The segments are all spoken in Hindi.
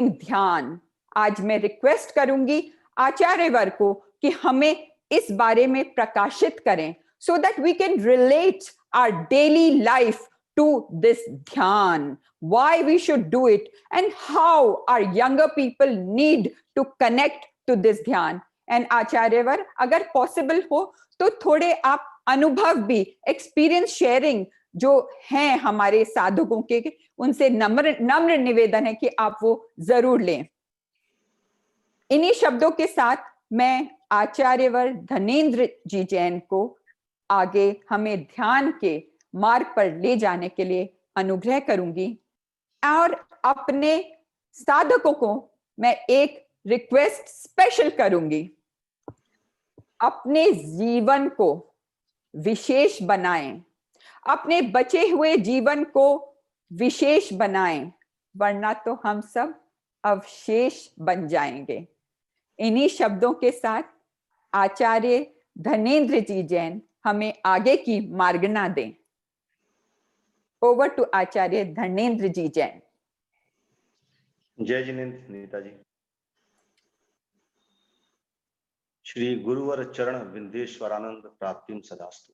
ध्यान। आज मैं रिक्वेस्ट करूंगी आचार्यवर को कि हमें इस बारे में प्रकाशित करें, so that we can relate our daily life to this dhyan, why we should do it and how our younger people need to connect to this dhyan. And आचार्यवर, अगर पॉसिबल हो तो थोड़े आप अनुभव भी, एक्सपीरियंस शेयरिंग जो हैं हमारे साधकों के, उनसे नम्र निवेदन है कि आप वो जरूर लें। इन्हीं शब्दों के साथ मैं आचार्यवर धनेंद्र जी जैन को आगे हमें ध्यान के मार्ग पर ले जाने के लिए अनुग्रह करूंगी। और अपने साधकों को मैं एक रिक्वेस्ट स्पेशल करूंगी, अपने जीवन को विशेष बनाएं, अपने बचे हुए जीवन को विशेष बनाएं, वरना तो हम सब अवशेष बन जाएंगे। इन्हीं शब्दों के साथ आचार्य धनेंद्र जी जैन हमें आगे की मार्गना दें। ओवर टू आचार्य धनेंद्र जी जैन। जय जिनेन्द्र नीता जी। श्री गुरुवर चरण विंदेश्वरानंद प्राप्तिम सदास्तु।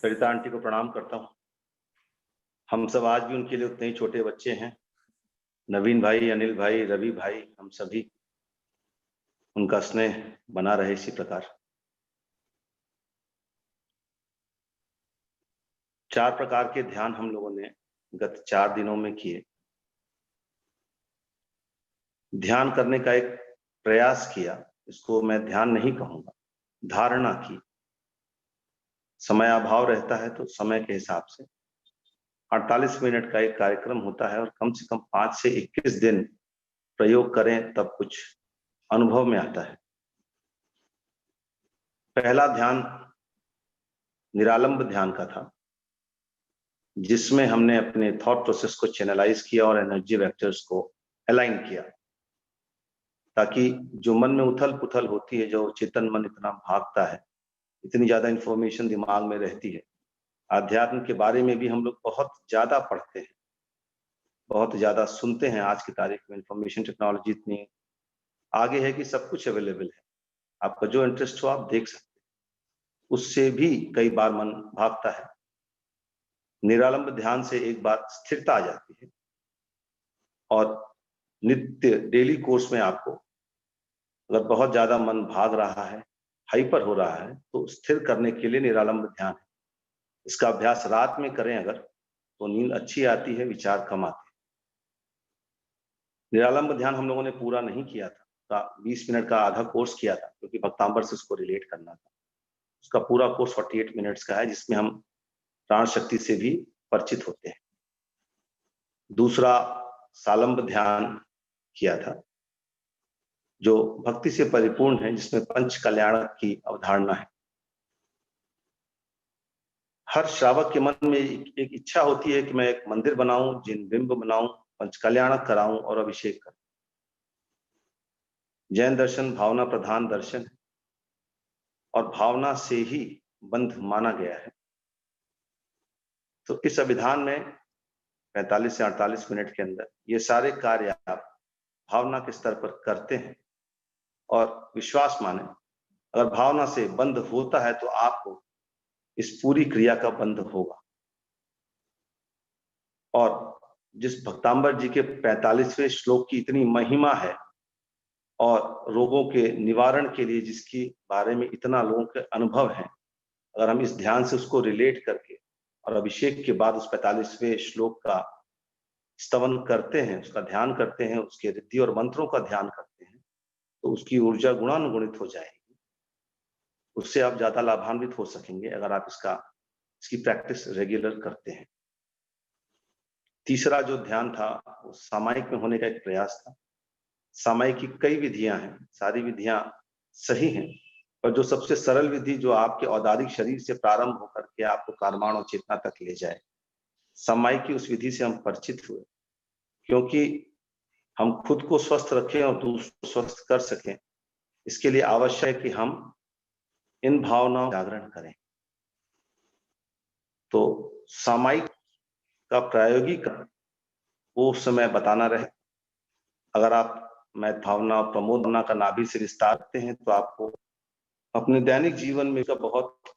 सरिता आंटी को प्रणाम करता हूं। हम सब आज भी उनके लिए उतने ही छोटे बच्चे हैं। नवीन भाई, अनिल भाई, रवि भाई, हम सभी उनका स्नेह बना रहे इसी प्रकार। 4 प्रकार के ध्यान हम लोगों ने गत 4 दिनों में किए। ध्यान करने का एक प्रयास किया, इसको मैं ध्यान नहीं कहूंगा, धारणा की। समय अभाव रहता है तो समय के हिसाब से 48 मिनट का एक कार्यक्रम होता है और कम से कम 5 से 21 दिन प्रयोग करें तब कुछ अनुभव में आता है। पहला ध्यान निरालंब ध्यान का था, जिसमें हमने अपने थॉट प्रोसेस को चैनलाइज किया और एनर्जी वेक्टर्स को अलाइन किया, ताकि जो मन में उथल पुथल होती है, जो चेतन मन इतना भागता है, इतनी ज्यादा इंफॉर्मेशन दिमाग में रहती है। आध्यात्म के बारे में भी हम लोग बहुत ज्यादा पढ़ते हैं, बहुत ज्यादा सुनते हैं। आज की तारीख में इंफॉर्मेशन टेक्नोलॉजी इतनी आगे है कि सब कुछ अवेलेबल है। आपका जो इंटरेस्ट हो आप देख सकते हैं, उससे भी कई बार मन भागता है। निरालंब ध्यान से एक बार स्थिरता आ जाती है और नित्य डेली कोर्स में आपको अगर बहुत ज्यादा मन भाग रहा है, हाइपर हो रहा है, तो स्थिर करने के लिए निरालंब ध्यान है। इसका अभ्यास रात में करें अगर, तो नींद अच्छी आती है, विचार कम आते हैं। निरालंब ध्यान हम लोगों ने पूरा नहीं किया था, 20 मिनट का आधा कोर्स किया था, क्योंकि भक्तांबर से उसको रिलेट करना था। उसका पूरा कोर्स 48 मिनट्स का है, जिसमें हम प्राण शक्ति से भी परिचित होते हैं। दूसरा सालंब ध्यान किया था, जो भक्ति से परिपूर्ण है, जिसमें पंच कल्याणक की अवधारणा है। हर श्रावक के मन में एक इच्छा होती है कि मैं एक मंदिर बनाऊं, जिन बिंब बनाऊं, पंच कल्याणक कराऊं और अभिषेक करूं। जैन दर्शन भावना प्रधान दर्शन है और भावना से ही बंध माना गया है। तो इस अभिधान में 45 से 48 मिनट के अंदर ये सारे कार्य आप भावना के स्तर पर करते हैं और विश्वास माने, अगर भावना से बंध होता है तो आपको इस पूरी क्रिया का बंध होगा। और जिस भक्तांबर जी के 45वें श्लोक की इतनी महिमा है और रोगों के निवारण के लिए जिसकी बारे में इतना लोगों के अनुभव है, अगर हम इस ध्यान से उसको रिलेट करके और अभिषेक के बाद उस 45वें श्लोक का स्तवन करते हैं, उसका ध्यान करते हैं, उसके रिद्धि और मंत्रों का ध्यान करते हैं, तो उसकी ऊर्जा गुणानुगुणित हो जाएगी। उससे आप ज्यादा लाभान्वित हो सकेंगे अगर आप इसकी प्रैक्टिस रेगुलर करते हैं। तीसरा जो ध्यान था वो सामायिक में होने का एक प्रयास था। सामायिक की कई विधियां हैं, सारी विधियां सही हैं, पर जो सबसे सरल विधि जो आपके औदारिक शरीर से प्रारंभ होकर के आपको कार्माण और चेतना तक ले जाए, सामायिक की उस विधि से हम परिचित हुए, क्योंकि हम खुद को स्वस्थ रखें और दूसरों को स्वस्थ कर सकें, इसके लिए आवश्यक है कि हम इन भावनाओं का जागरण करें। तो सामायिक का प्रायोगिक वो उस समय बताना रहे। अगर आप मैथ भावना और प्रमोद भावना का नाभि से विस्तार करते हैं तो आपको अपने दैनिक जीवन में इसका बहुत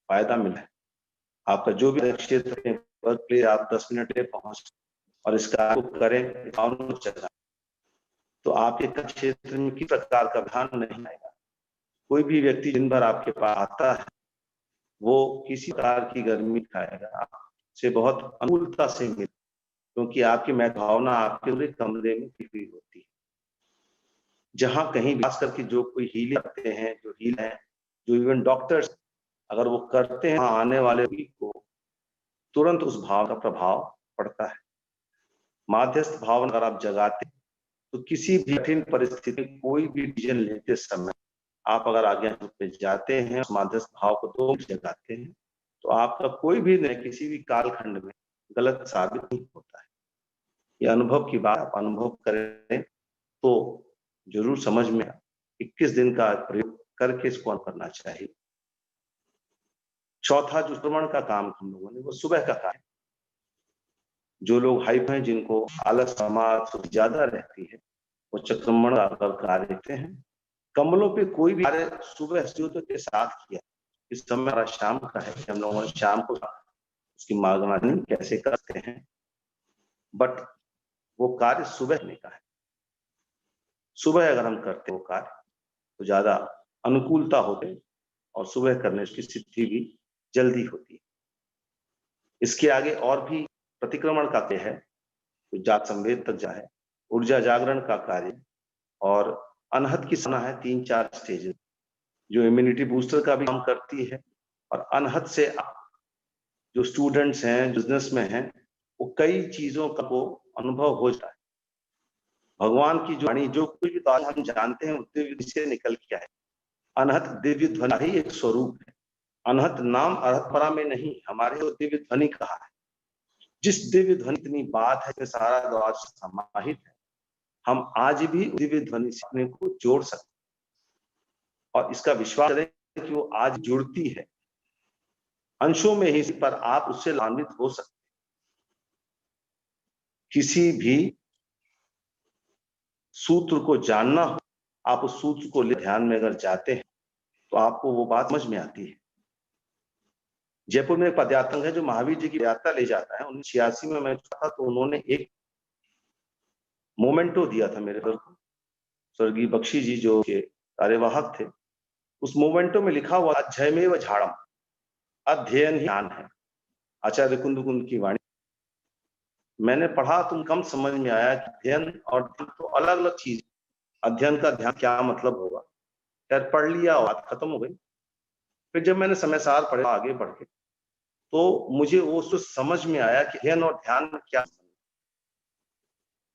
फायदा मिला है। आपका जो भी क्षेत्र है वर्क प्लेस आप 10 मिनट में पहुंच और इसका करें तो आपके क्षेत्र में किस प्रकार का ध्यान नहीं आएगा। कोई भी व्यक्ति दिन भर आपके पास आता है वो किसी प्रकार की गर्मी खाएगा, आपसे बहुत अनुकूलता से मिले, क्योंकि आपकी मैथ भावना आपके पूरे कमरे में हुई होती है। जहां कहीं खास करके जो कोई हील करते हैं, जो हील है, जो इवन डॉक्टर्स अगर वो करते हैं, आने वाले को तुरंत उस भाव का प्रभाव पड़ता है। माध्यस्थ भाव अगर आप जगाते तो किसी भी कठिन परिस्थिति में कोई भी डिसीजन लेते समय आप अगर आज्ञा पे जाते हैं, उस माध्यस्थ भाव को 2 मिनट जगाते हैं तो आपका कोई भी निर्णय किसी भी कालखंड में गलत साबित नहीं होता है। ये अनुभव की बात आप अनुभव करें तो जरूर समझ में 21 दिन का प्रयोग करके इसको करना चाहिए। चौथा जो श्रवण का काम हम लोगों ने वो सुबह का काम है। जो लोग हाइप हैं, जिनको आलस समाज ज्यादा रहती है, वो चक्रमण कार्य करते हैं। कमलों पे कोई भी कार्य सुबह सूर्य के साथ किया। इस समय हमारा शाम का है कि हम लोगों ने शाम को उसकी मार्गदर्शन कैसे करते हैं, बट वो कार्य सुबह करने का है। सुबह अगर हम करते हैं वो कार्य तो ज्यादा अनुकूलता होती है और सुबह करने की सिद्धि भी जल्दी होती है। इसके आगे और भी प्रतिक्रमण का कार्य है, तो जात संवेद तक जाए, ऊर्जा जागरण का कार्य और अनहद की सना है 3-4 स्टेज जो इम्यूनिटी बूस्टर का भी काम करती है। और अनहद से जो स्टूडेंट्स हैं, बिजनेस में हैं, वो कई चीजों का वो अनुभव हो जाता है। भगवान की जो वाणी, जो कुछ भी बात हम जानते हैं दिव्य से निकल के आए। अनहद दिव्य ध्वनि ही एक स्वरूप है। अनहद नाम अरहतपरा में नहीं, हमारे वो दिव्य ध्वनि कहा है। जिस दिव्य ध्वनि इतनी बात है कि सारा द्वार समाहित है, हम आज भी दिव्य ध्वनि से अपने को जोड़ सकते और इसका विश्वास करें कि वो आज जुड़ती है अंशों में ही, पर आप उससे लाभान्वित हो सकते। किसी भी सूत्र को जानना हो, आप उस सूत्र को ध्यान में अगर जाते हैं तो आपको वो बात समझ में आती है। जयपुर में एक पदयात्रक है जो महावीर जी की यात्रा ले जाता है। 1986 में मैं था तो उन्होंने एक मोमेंटो दिया था मेरे को, स्वर्गीय बख्शी जी जो के कार्यवाहक थे। उस मोमेंटो में लिखा हुआ अध्ययमेव झाड़म, अध्ययन ज्ञान है, आचार्य कुंद की वाणी। मैंने पढ़ा तो कम समझ में आया कि अध्ययन और ध्यान तो अलग अलग चीज। अध्ययन का ध्यान क्या मतलब होगा, यार पढ़ लिया बात खत्म हो गई। फिर जब मैंने समय सार पढ़ा आगे बढ़ के तो मुझे वो समझ में आया कि अध्ययन और ध्यान में क्या,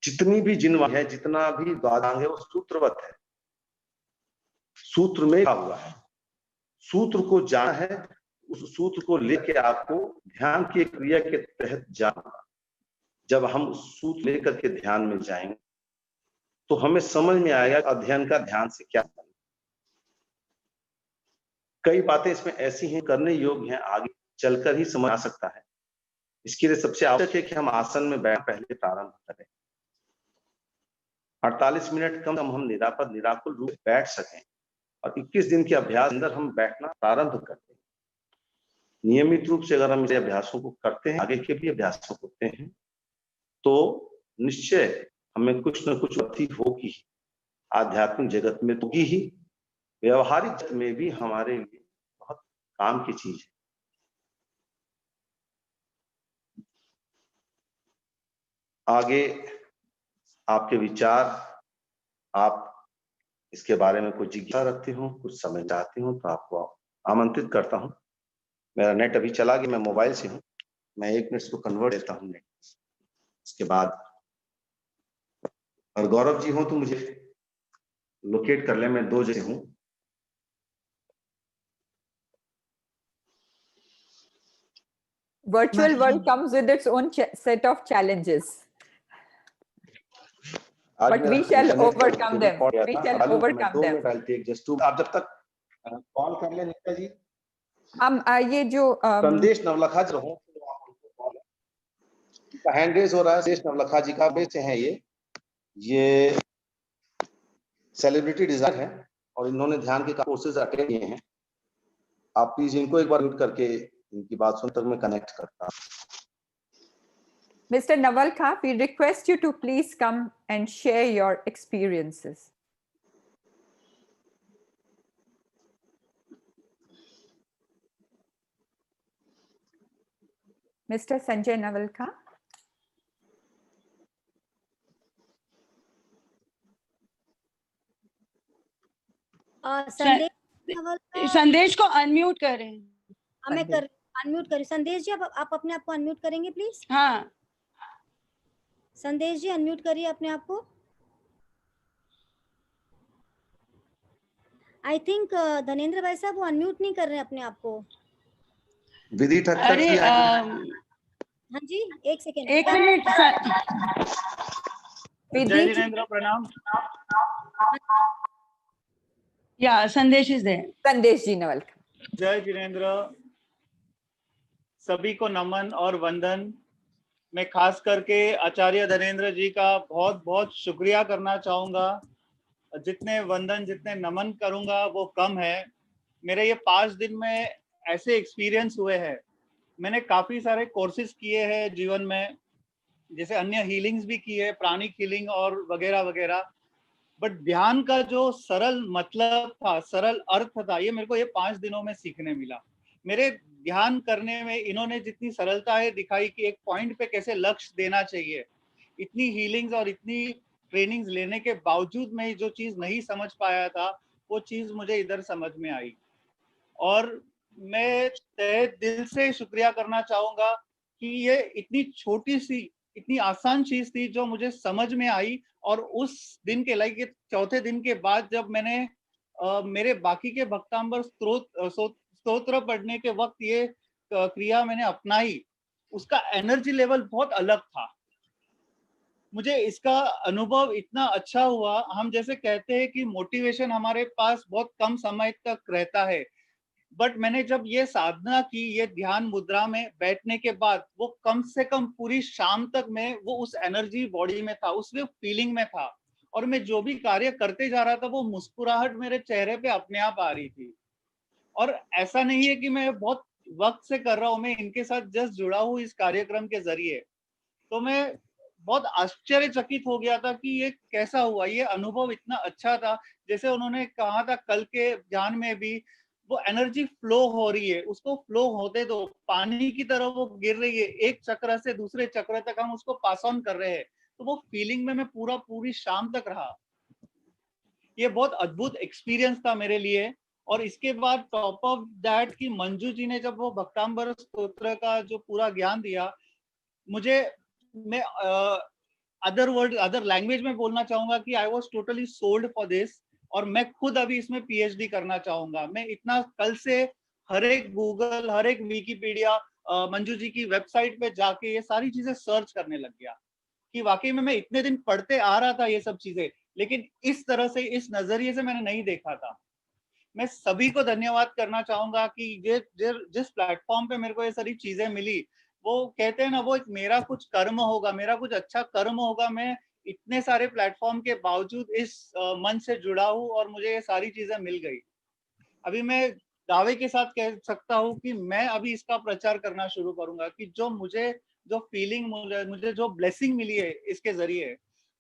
जितनी भी जिनवा है, जितना भी द्वादांग है, वो सूत्रवत है, सूत्र में लिखा हुआ है। सूत्र को जाना है, उस सूत्र को लेके आपको ध्यान की क्रिया के तहत जाना। जब हम उस सूत्र लेकर के ध्यान में जाएंगे तो हमें समझ में आएगा अध्ययन का ध्यान से क्या। कई बातें इसमें ऐसी हैं करने योग्य हैं, आगे चलकर ही समझ आ सकता है। इसके लिए सबसे आवश्यक है कि हम आसन में बैठ पहले प्रारंभ करें। 48 मिनट कम हम निरापद निराकुल रूप बैठ सकें और 21 दिन के अभ्यास अंदर हम बैठना प्रारंभ करते हैं। नियमित रूप से अगर हम इस अभ्यासों को करते हैं, आगे के भी अभ्यासों को करते हैं, तो निश्चय हमें कुछ न कुछ उपलब्धि होगी। आध्यात्मिक जगत में तो ही, व्यवहारिक जगत में भी हमारे लिए बहुत काम की चीज है। आगे आपके विचार, आप इसके बारे में कुछ जिज्ञासा रखते हो, कुछ समझ चाहते हो तो आपको आमंत्रित करता हूं। मेरा नेट अभी चला गया, मैं मोबाइल से हूं, मैं 1 मिनट को कन्वर्ट देता हूं नेट। इसके बाद और गौरव जी हो तो मुझे लोकेट कर ले, मैं 2 जगह हूं। Virtual world comes with its own set of challenges. But we shall overcome them. We shall overcome them. आप जब तक कॉल कर ले नीता जी, हम ये जो संदेश नवलखा जो हो हैंड रेज हो रहा है। शेष नवलखा जी का से हैं ये सेलिब्रिटी डिजाइन है और इन्होंने ध्यान के कोर्सेज अटेंड किए हैं। आप प्लीज इनको एक बार म्यूट करके इनकी बात सुन तक मैं कनेक्ट करता हूँ। Mr. Navalkha, we request you to please come and share your experiences. Mr. Sanjay Navalkha. संदेश को अनम्यूट करें। मैं कर अनम्यूट करें। संदेश जी आप अपने आप को अनम्यूट करेंगे प्लीज। हाँ संदेश जी अनम्यूट करिए अपने आप को। आई थिंक धनेंद्र भाई साहब वो अनम्यूट नहीं कर रहे हैं अपने आप को। विधि ठक्कर अरे जी हाँ जी एक सेकेंड। एक मिनट। जय जिनेंद्र, प्रणाम। या संदेश इज देयर। संदेश जी नवलखा। जय जिनेंद्र, सभी को नमन और वंदन। मैं खास करके आचार्य धनेंद्र जी का बहुत बहुत शुक्रिया करना चाहूँगा। जितने वंदन जितने नमन करूँगा वो कम है। मेरे ये 5 दिन में ऐसे एक्सपीरियंस हुए हैं। मैंने काफ़ी सारे कोर्सेज किए हैं जीवन में, जैसे अन्य हीलिंग्स भी की है, प्राणिक हीलिंग और वगैरह वगैरह, बट ध्यान का जो सरल मतलब था, सरल अर्थ था, ये मेरे को ये 5 दिनों में सीखने मिला। मेरे ध्यान करने में इन्होंने जितनी सरलता है दिखाई कि एक पॉइंट पे कैसे लक्ष्य देना चाहिए, इतनी हीलिंग्स और इतनी ट्रेनिंग्स लेने के बावजूद मैं जो चीज़ नहीं समझ पाया था वो चीज़ मुझे इधर समझ में आई। और मैं तहे दिल से शुक्रिया करना चाहूँगा कि ये इतनी छोटी सी इतनी आसान चीज़ थी जो मुझे समझ में आई। और उस दिन के लाइक चौथे दिन के बाद जब मैंने मेरे बाकी के भक्तांबर स्तोत्र पढ़ने के वक्त ये क्रिया मैंने अपनाई, उसका एनर्जी लेवल बहुत अलग था। मुझे इसका अनुभव इतना अच्छा हुआ। हम जैसे कहते हैं कि मोटिवेशन हमारे पास बहुत कम समय तक रहता है, बट मैंने जब ये साधना की, ये ध्यान मुद्रा में बैठने के बाद, वो कम से कम पूरी शाम तक मैं वो उस एनर्जी बॉडी में था, उस फीलिंग में था, और मैं जो भी कार्य करते जा रहा था वो मुस्कुराहट मेरे चेहरे पे अपने आप आ रही थी। और ऐसा नहीं है कि मैं बहुत वक्त से कर रहा हूँ, मैं इनके साथ जस्ट जुड़ा हूँ इस कार्यक्रम के जरिए। तो मैं बहुत आश्चर्यचकित हो गया था कि ये कैसा हुआ, ये अनुभव इतना अच्छा था। जैसे उन्होंने कहा था कल के ध्यान में भी, वो एनर्जी फ्लो हो रही है, उसको फ्लो होते दो, पानी की तरह वो गिर रही है, एक चक्र से दूसरे चक्र तक हम उसको पास ऑन कर रहे हैं। तो वो फीलिंग में मैं पूरी शाम तक रहा। ये बहुत अद्भुत एक्सपीरियंस था मेरे लिए। और इसके बाद टॉप ऑफ दैट कि मंजू जी ने जब वो भक्तांबर स्तोत्र का जो पूरा ज्ञान दिया, मुझे मैं अदर लैंग्वेज में बोलना चाहूंगा कि I was totally sold for this. और मैं खुद अभी इसमें पीएचडी करना चाहूंगा। मैं इतना कल से हर एक गूगल, हर एक विकीपीडिया, मंजू जी की वेबसाइट पे जाके ये सारी चीजें सर्च करने लग गया कि वाकई में मैं इतने दिन पढ़ते आ रहा था ये सब चीजें, लेकिन इस तरह से, इस नजरिए से मैंने नहीं देखा था। मैं सभी को धन्यवाद करना चाहूंगा कि ये जिस प्लेटफॉर्म पे मेरे को ये सारी चीजें मिली, वो कहते हैं ना, वो एक मेरा कुछ कर्म होगा, मेरा कुछ अच्छा कर्म होगा। मैं इतने सारे प्लेटफॉर्म के बावजूद इस मंच से जुड़ा हूँ और मुझे ये सारी चीजें मिल गई। अभी मैं दावे के साथ कह सकता हूँ कि मैं अभी इसका प्रचार करना शुरू करूंगा कि जो फीलिंग मुझे जो ब्लेसिंग मिली है इसके जरिए,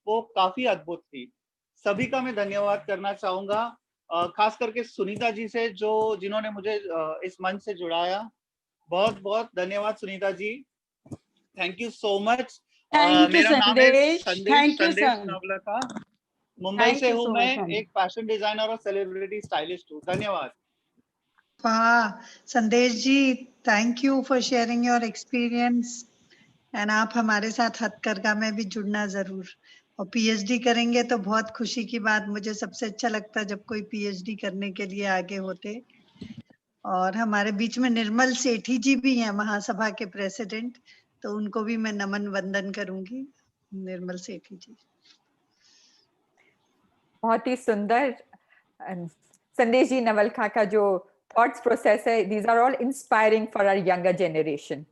वो काफी अद्भुत थी। सभी का मैं धन्यवाद करना चाहूंगा, खास करके सुनीता जी से जिन्होंने मुझे इस मंच से जुड़ाया। बहुत बहुत धन्यवाद Sunita ji, thank you so much. मेरा नाम है संदेश नवलखा, मुंबई से हूँ मैं, एक फैशन डिजाइनर और सेलिब्रिटी स्टाइलिस्ट हूँ। धन्यवाद। Sandesh ji, thank you for sharing your experience. And आप हमारे साथ हथकरघा में भी जुड़ना जरूर, और पीएचडी करेंगे तो बहुत खुशी की बात। मुझे सबसे अच्छा लगता है जब कोई पीएचडी करने के लिए आगे होते। और हमारे बीच में निर्मल सेठी जी भी हैं, महासभा के प्रेसिडेंट, तो उनको भी मैं नमन वंदन करूंगी। निर्मल सेठी जी बहुत ही सुंदर। संदेश जी नवलखा का जो थॉट्स प्रोसेस है, these are all inspiring for our younger generation.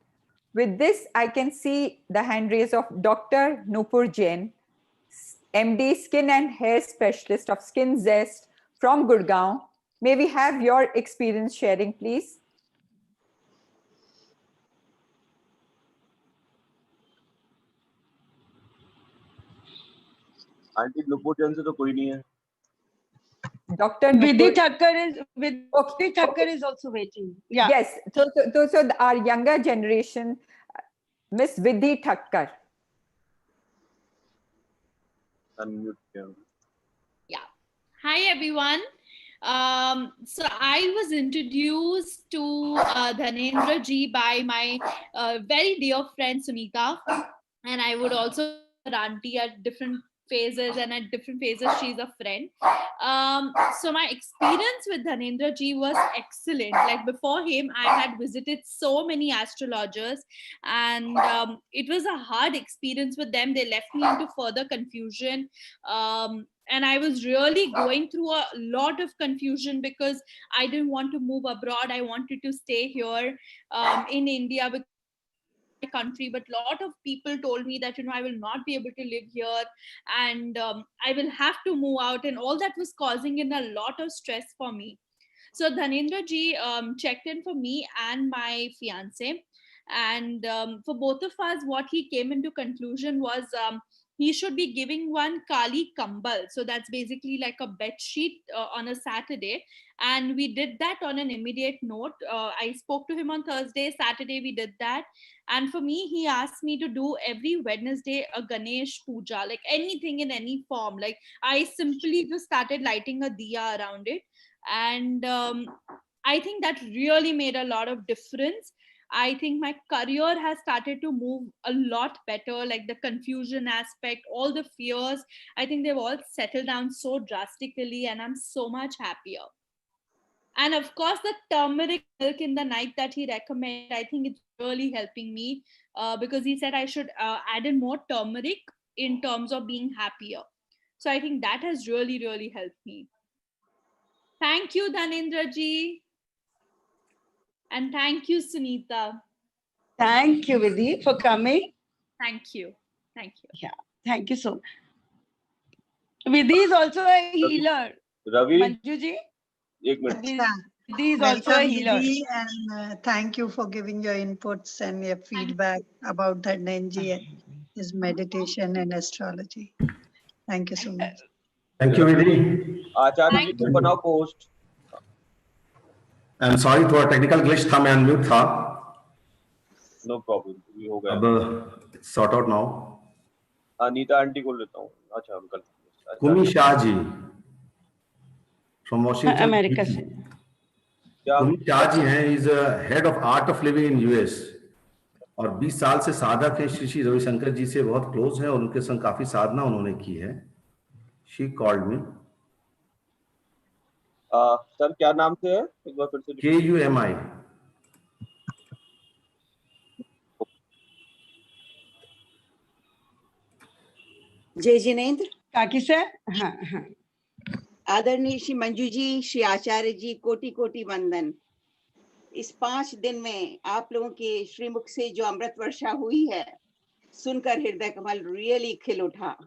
With this, I can see the hand raise of Dr. Nupur Jain, MD, Skin and Hair Specialist of Skin Zest from Gurgaon. May we have your experience sharing, please? Aunty Nupur Jain से तो कोई नहीं है. Dr. Vidhi Nupur. Thakkar is also waiting. Yeah. Yes, so our younger generation, Miss Vidhi Thakkar. Unmute किया. Hi everyone. So I was introduced to Dhanendra ji by my very dear friend Sunita, and I would also auntie at different phases, and at different phases she's a friend. So my experience with Dhanendra ji was excellent. Like before him, I had visited so many astrologers, and it was a hard experience with them. They left me into further confusion. And I was really going through a lot of confusion because I didn't want to move abroad. I wanted to stay here in India because my country, but a lot of people told me that I will not be able to live here, and I will have to move out, and all that was causing in a lot of stress for me. So Dhanendra ji checked in for me and my fiance, and for both of us, what he came into conclusion was he should be giving one Kali Kambal. So that's basically like a bed sheet on a Saturday. And we did that on an immediate note. I spoke to him on Thursday, Saturday we did that. And for me, he asked me to do every Wednesday a Ganesh puja, like anything in any form. Like I simply just started lighting a diya around it. And I think that really made a lot of difference. I think my career has started to move a lot better, like the confusion aspect, all the fears. I think they've all settled down so drastically, and I'm so much happier. And of course, the turmeric milk in the night that he recommended, I think it's really helping me because he said I should add in more turmeric in terms of being happier. So I think that has really, really helped me. Thank you, Dhanendra ji. And thank you, Sunita. Thank you, Vidhi, for coming. Thank you. Thank you. Yeah, thank you so much. Vidhi is also a healer. Ravi, Manju ji, एक minute. Vidhi is also a Welcome, healer. Vidhi, and thank you for giving your inputs and your feedback about Dhanenji and his meditation and astrology. Thank you so much. Thank you, Vidhi. आचार्य जी तुम बनाओ पोस्ट. I'm sorry, थोड़ा टेक्निकल ग्लिच था, मैं अनम्यूट था. नो प्रॉब्लम, ये हो गया. अब sort out now. Anita aunty को लेता हूँ. अच्छा uncle. Kumi Shah ji from Washington, America से. कुमी शाह जी हैं, is head of Art of Living in US, और 20 साल से साधक है. श्री रविशंकर जी से बहुत क्लोज है और उनके संग काफी साधना उन्होंने की है. She called me. सर क्या नाम से है, एक बार फिर से. KUMI. जय जिनेन्द्र. काकी सर. हाँ हाँ. आदरणीय श्री मंजू जी, श्री आचार्य जी, कोटि कोटि वंदन. इस 5 दिन में आप लोगों के श्रीमुख से जो अमृत वर्षा हुई है, सुनकर हृदय कमल रियली खिल उठा.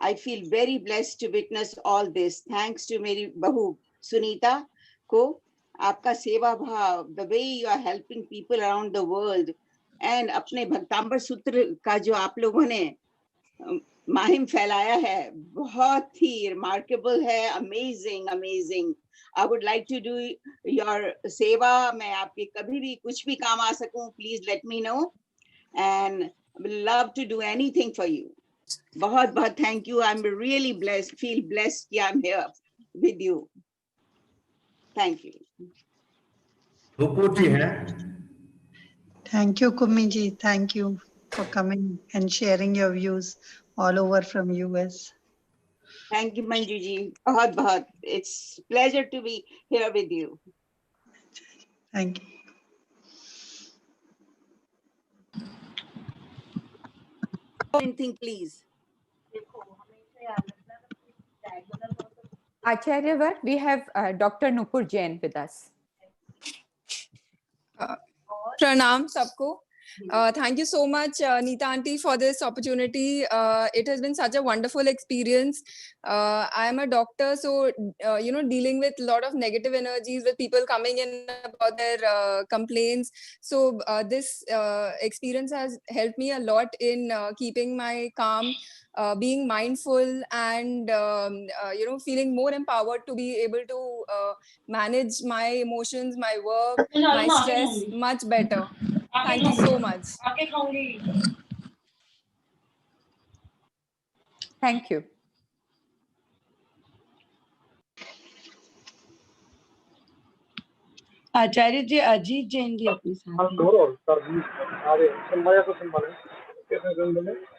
I feel very blessed to witness all this. Thanks to मेरी बहू सुनीता को, आपका सेवा भाव, the way you are helping people around the world, and अपने भक्तांबर सूत्र का जो आप लोगों ने माहिम फैलाया है, बहुत ही remarkable है. Amazing, amazing. I would like to do your सेवा. मैं आपके कभी भी कुछ भी काम आ सकूं, please let me know, and will love to do anything for you. बहुत बहुत thank you. I'm really blessed, feel blessed कि I'm here with you. Thank you. Nupur जी हैं. Thank you, Kumi ji. Thank you for coming and sharing your views all over from US. Thank you, Manju ji. बहुत बहुत. It's pleasure to be here with you. Thank you. Anything, please. Acharya, we have Dr. Nupur Jain with us. प्रणाम सबको. Thank you so much, Neeta Aunty, for this opportunity. It has been such a wonderful experience. I am a doctor, so dealing with a lot of negative energies with people coming in about their complaints. So this experience has helped me a lot in keeping my calm, being mindful, and feeling more empowered to be able to manage my emotions, my work, my stress much better. Thank you so much. Thank you. आचार्य जी अजीत जैन जी अपने साथ हैं।